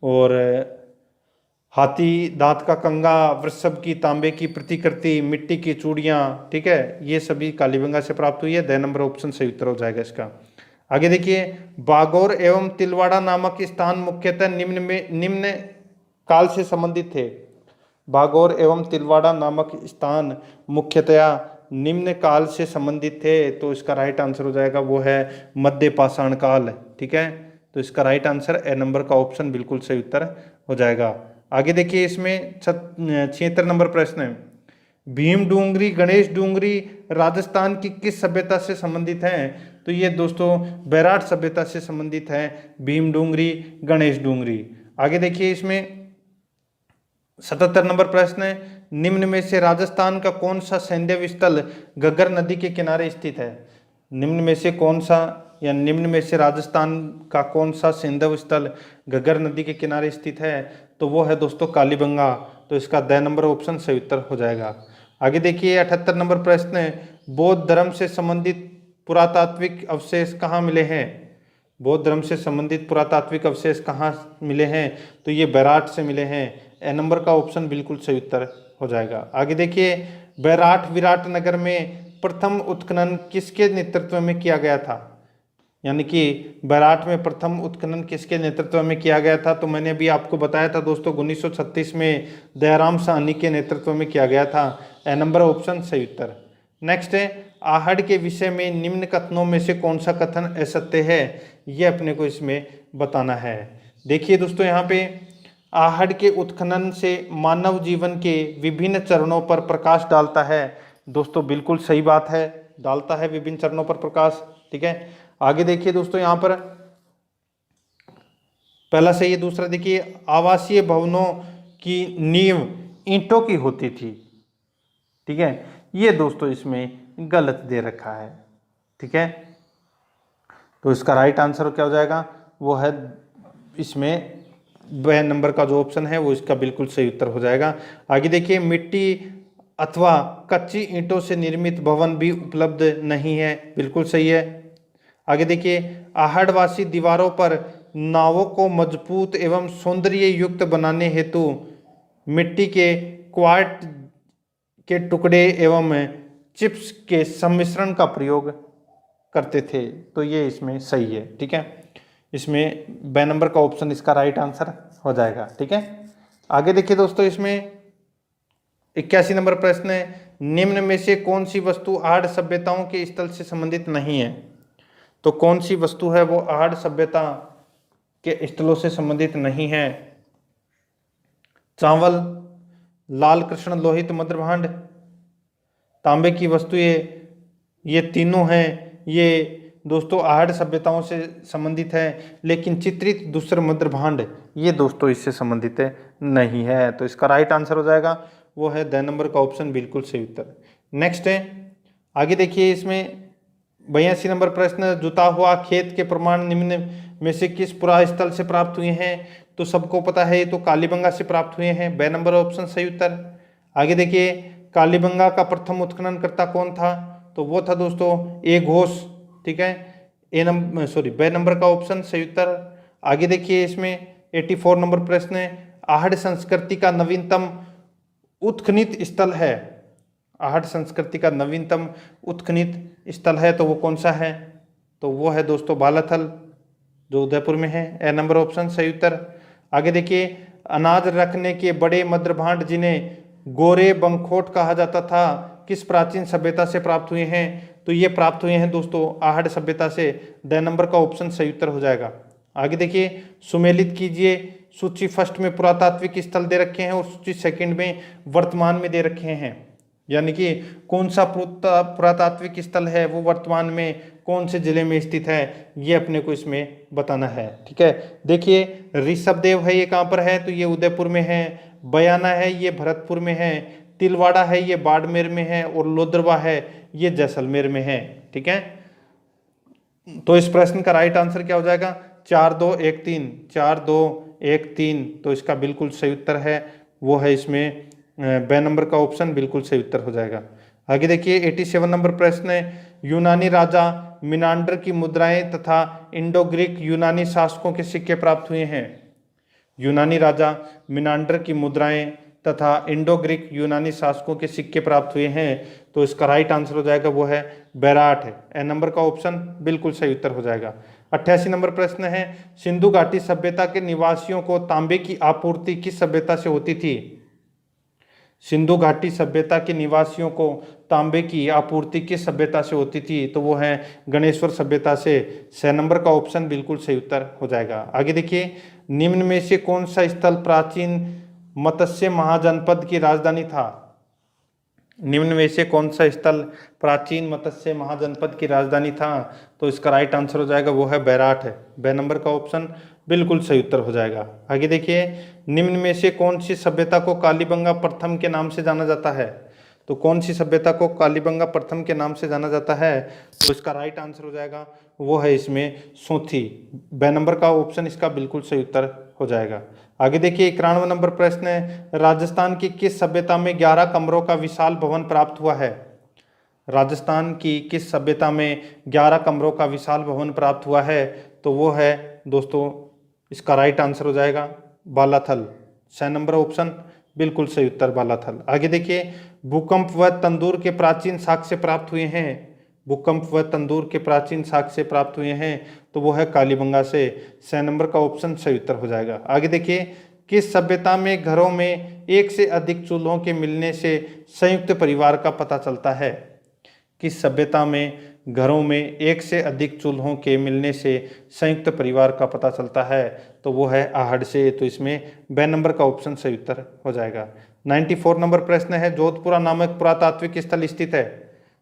और हाथी दांत का कंगा, वृषभ की तांबे की प्रतिकृति, मिट्टी की चूड़ियाँ, ठीक है, ये सभी कालीबंगा से प्राप्त हुई है। 2 नंबर ऑप्शन सही उत्तर हो जाएगा इसका। आगे देखिए, बागौर एवं तिलवाड़ा नामक स्थान मुख्यतः निम्न काल से संबंधित थे। बागौर एवं तिलवाड़ा नामक स्थान मुख्यतया निम्न काल से संबंधित थे। तो इसका राइट आंसर हो जाएगा वो है मध्य पाषाण काल। ठीक है, तो इसका राइट आंसर ए नंबर का ऑप्शन बिल्कुल सही उत्तर हो जाएगा। आगे देखिए, इसमें 76 नंबर प्रश्न है, भीम डूंगरी, गणेश डूंगरी राजस्थान की किस सभ्यता से संबंधित हैं? तो ये दोस्तों बैराट सभ्यता से संबंधित है भीम डूंगरी, गणेश डूंगरी। आगे देखिए इसमें 77 नंबर प्रश्न है, निम्न में से राजस्थान का कौन सा सैंधव स्थल घग्गर नदी के किनारे स्थित है? निम्न में से कौन सा या निम्न में से राजस्थान का कौन सा सैंधव स्थल घग्गर नदी के किनारे स्थित है? तो वो है दोस्तों कालीबंगा। तो इसका द नंबर ऑप्शन सही उत्तर हो जाएगा। आगे देखिए 78 नंबर प्रश्न है, बौद्ध धर्म से संबंधित पुरातात्विक अवशेष कहाँ मिले हैं? बौद्ध धर्म से संबंधित पुरातात्विक अवशेष कहाँ मिले हैं? तो ये बैराट से मिले हैं। ए नंबर का ऑप्शन बिल्कुल सही उत्तर हो जाएगा। आगे देखिए बैराट विराट नगर में प्रथम उत्खनन किसके नेतृत्व में किया गया था? यानी कि बैराट में प्रथम उत्खनन किसके नेतृत्व में किया गया था? तो मैंने अभी आपको बताया था दोस्तों 1936 में दयाराम साहनी के नेतृत्व में किया गया था। ए नंबर ऑप्शन सही उत्तर। नेक्स्ट है आहड़ के विषय में निम्न कथनों में से कौन सा कथन असत्य है? ये अपने को इसमें बताना है। देखिए दोस्तों यहाँ पे आहड़ के उत्खनन से मानव जीवन के विभिन्न चरणों पर प्रकाश डालता है। दोस्तों बिल्कुल सही बात है, डालता है विभिन्न चरणों पर प्रकाश। ठीक है, आगे देखिए दोस्तों यहाँ पर पहला सही है। दूसरा देखिए आवासीय भवनों की नींव ईंटों की होती थी। ठीक है, ये दोस्तों इसमें गलत दे रखा है। ठीक है, तो इसका राइट आंसर क्या हो जाएगा? वो है इसमें ब नंबर का जो ऑप्शन है वो इसका बिल्कुल सही उत्तर हो जाएगा। आगे देखिए मिट्टी अथवा कच्ची ईंटों से निर्मित भवन भी उपलब्ध नहीं है, बिल्कुल सही है। आगे देखिए आहड़वासी दीवारों पर नावों को मजबूत एवं सौंदर्य युक्त बनाने हेतु मिट्टी के क्वार्ट के टुकड़े एवं चिप्स के सम्मिश्रण का प्रयोग करते थे। तो ये इसमें सही है। ठीक है, इसमें ब नंबर का ऑप्शन इसका राइट आंसर हो जाएगा। ठीक है, आगे देखिए दोस्तों इसमें 81 नंबर प्रश्न है, निम्न में से कौन सी वस्तु आहड़ सभ्यताओं के स्थल से संबंधित नहीं है? तो कौन सी वस्तु है वो आहड़ सभ्यता के स्थलों से संबंधित नहीं है? चावल, लाल कृष्ण लोहित मध्यभांड, तांबे की वस्तुएं, ये तीनों हैं। ये दोस्तों आहड़ सभ्यताओं से संबंधित है, लेकिन चित्रित दूसरे मध्यभांड ये दोस्तों इससे संबंधित नहीं है। तो इसका राइट आंसर हो जाएगा वो है द नंबर का ऑप्शन बिल्कुल सही उत्तर। नेक्स्ट है, आगे देखिए इसमें 82 नंबर प्रश्न, जुता हुआ खेत के प्रमाण निम्न में से किस पुरा स्थल से प्राप्त हुए हैं? तो सबको पता है ये तो कालीबंगा से प्राप्त हुए हैं। ब नंबर ऑप्शन सही उत्तर। आगे देखिए कालीबंगा का प्रथम उत्खननकर्ता कौन था? तो वो था दोस्तों ए घोष। ठीक है, ब नंबर का ऑप्शन सही उत्तर। आगे देखिए इसमें 84 नंबर प्रश्न है, आहड़ संस्कृति का नवीनतम उत्खनित स्थल है। आहड़ संस्कृति का नवीनतम उत्खनित स्थल है तो वो कौन सा है? तो वो है दोस्तों बालाथल जो उदयपुर में है। ए नंबर ऑप्शन सही उत्तर। आगे देखिए अनाज रखने के बड़े मध्यभांड जिन्हें गोरे बंखोट कहा जाता था किस प्राचीन सभ्यता से प्राप्त हुए हैं? तो ये प्राप्त हुए हैं दोस्तों आहड़ सभ्यता से। द नंबर का ऑप्शन सही उत्तर हो जाएगा। आगे देखिए सुमेलित कीजिए, सूची फर्स्ट में पुरातात्विक स्थल दे रखे हैं और सूची सेकंड में वर्तमान में दे रखे हैं। यानी कि कौन सा पुरातात्विक स्थल है वो वर्तमान में कौन से जिले में स्थित है ये अपने को इसमें बताना है। ठीक है, देखिए ऋषभदेव है ये कहाँ पर है? तो ये उदयपुर में है। बयाना है ये भरतपुर में है। तिलवाड़ा है ये बाड़मेर में है और लोदरवा है ये जैसलमेर में है। ठीक है, तो इस प्रश्न का राइट आंसर क्या हो जाएगा? 4 2 1 3 4 2 1 3। तो इसका बिल्कुल सही उत्तर है वो है इसमें ब नंबर का ऑप्शन बिल्कुल सही उत्तर हो जाएगा। आगे देखिए 87 नंबर प्रश्न है, यूनानी राजा मिनांडर की मुद्राएं तथा इंडो ग्रीक यूनानी शासकों के सिक्के प्राप्त हुए हैं। यूनानी राजा मिनांडर की मुद्राएं तथा इंडो ग्रीक यूनानी शासकों के सिक्के प्राप्त हुए हैं। तो इसका राइट आंसर हो जाएगा वो है बैराट है। ए नंबर का ऑप्शन बिल्कुल सही उत्तर हो जाएगा। 88 नंबर प्रश्न है, सिंधु घाटी सभ्यता के निवासियों को तांबे की आपूर्ति किस सभ्यता से होती थी? सिंधु घाटी सभ्यता के निवासियों को तांबे की आपूर्ति किस सभ्यता से होती थी? तो वो है गणेश्वर सभ्यता से। 6 नंबर का ऑप्शन बिल्कुल सही उत्तर हो जाएगा। आगे देखिए निम्न में से कौन सा स्थल प्राचीन मत्स्य महाजनपद की राजधानी था? निम्न में से कौन सा स्थल प्राचीन मत्स्य महाजनपद की राजधानी था? तो इसका राइट आंसर हो जाएगा वो है बैराठ है। ब नंबर का ऑप्शन बिल्कुल सही उत्तर हो जाएगा। आगे देखिए, निम्न में से कौन सी सभ्यता को कालीबंगा प्रथम के नाम से जाना जाता है? तो कौन सी सभ्यता को कालीबंगा प्रथम के नाम से जाना जाता है? तो इसका राइट आंसर हो जाएगा वो है इसमें सोथी। ब नंबर का ऑप्शन इसका बिल्कुल सही उत्तर हो जाएगा। आगे देखिए, 91 नंबर प्रश्न है, राजस्थान की किस सभ्यता में 11 कमरों का विशाल भवन प्राप्त हुआ है? राजस्थान की किस सभ्यता में 11 कमरों का विशाल भवन प्राप्त हुआ है? तो वो है दोस्तों, इसका राइट आंसर हो जाएगा बालाथल। 6 नंबर ऑप्शन बिल्कुल सही उत्तर बालाथल। आगे देखिए, भूकंप व तंदूर के प्राचीन साक्ष्य प्राप्त हुए हैं। भूकंप व तंदूर के प्राचीन साक्ष्य प्राप्त हुए हैं, तो वो है कालीबंगा से। 6 नंबर का ऑप्शन सही उत्तर हो जाएगा। आगे देखिए, किस सभ्यता में घरों में एक से अधिक चूल्हों के मिलने से संयुक्त परिवार का पता चलता है? किस सभ्यता में घरों में एक से अधिक चूल्हों के मिलने से संयुक्त परिवार का पता चलता है? तो वो है आहड़ से। तो इसमें ब नंबर का ऑप्शन सही उत्तर हो जाएगा। 94 नंबर प्रश्न है, जोधपुरा नामक पुरातात्विक स्थल स्थित है।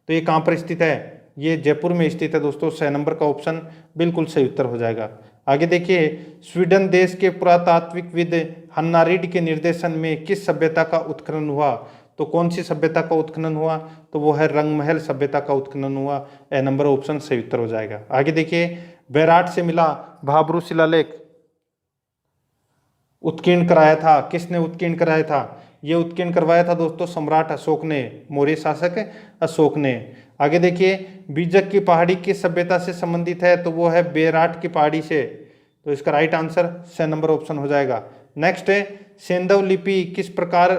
तो ये कहाँ पर स्थित है? ये जयपुर में स्थित है दोस्तों। 6 नंबर का ऑप्शन बिल्कुल सही उत्तर हो जाएगा। आगे देखिए, स्वीडन देश के पुरातात्विकविद हन्ना रीड के निर्देशन में किस सभ्यता का उत्खनन हुआ? तो कौन सी सभ्यता का उत्खनन हुआ? तो वो है रंगमहल सभ्यता का उत्खनन हुआ। ए नंबर ऑप्शन सही उत्तर हो जाएगा। आगे देखिए, बैराठ से मिला भाबरू शिलालेख उत्कीर्ण कराया था। किसने उत्कीर्ण कराया था? ये उत्कीर्ण करवाया था दोस्तों सम्राट अशोक ने, मौर्य शासक अशोक ने। आगे देखिए, बीजक की पहाड़ी किस सभ्यता से संबंधित है? तो वो है बैराठ की पहाड़ी से। तो इसका राइट आंसर 6 नंबर ऑप्शन हो जाएगा। नेक्स्ट है, सेंधव लिपि किस प्रकार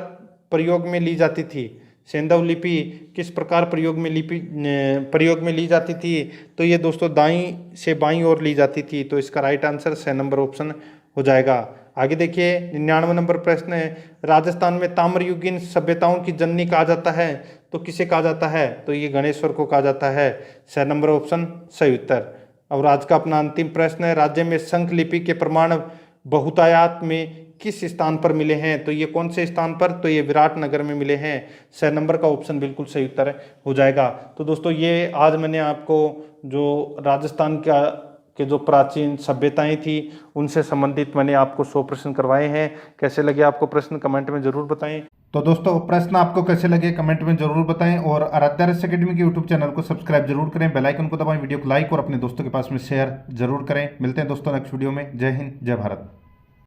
प्रयोग में ली जाती थी? सेंधव लिपि किस प्रकार प्रयोग में ली जाती थी? तो ये दोस्तों दाईं से बाईं ओर ली जाती थी। तो इसका राइट आंसर 6 नंबर ऑप्शन हो जाएगा। आगे देखिए, 99 नंबर प्रश्न है, राजस्थान में ताम्रयुगीन सभ्यताओं की जननी कहा जाता है। तो किसे कहा जाता है? तो ये गणेश्वर को कहा जाता है। 6 नंबर ऑप्शन सही उत्तर। और आज का अपना अंतिम प्रश्न है, राज्य में शंख लिपि के प्रमाण बहुतायत में किस स्थान पर मिले हैं? तो ये कौन से स्थान पर? तो ये विराटनगर में मिले हैं। 6 नंबर का ऑप्शन बिल्कुल सही उत्तर हो जाएगा। तो दोस्तों, ये आज मैंने आपको जो राजस्थान के जो प्राचीन सभ्यताएं थी उनसे संबंधित मैंने आपको 100 प्रश्न करवाए हैं। कैसे लगे आपको प्रश्न, कमेंट में जरूर बताएं। तो दोस्तों, प्रश्न आपको कैसे लगे कमेंट में जरूर बताएं और आराध्या रेस एकेडमी के यूट्यूब चैनल को सब्सक्राइब जरूर करें, बेल आइकन को दबाएं, वीडियो को लाइक और अपने दोस्तों के पास में शेयर जरूर करें। मिलते हैं दोस्तों नेक्स्ट वीडियो में। जय हिंद, जय भारत।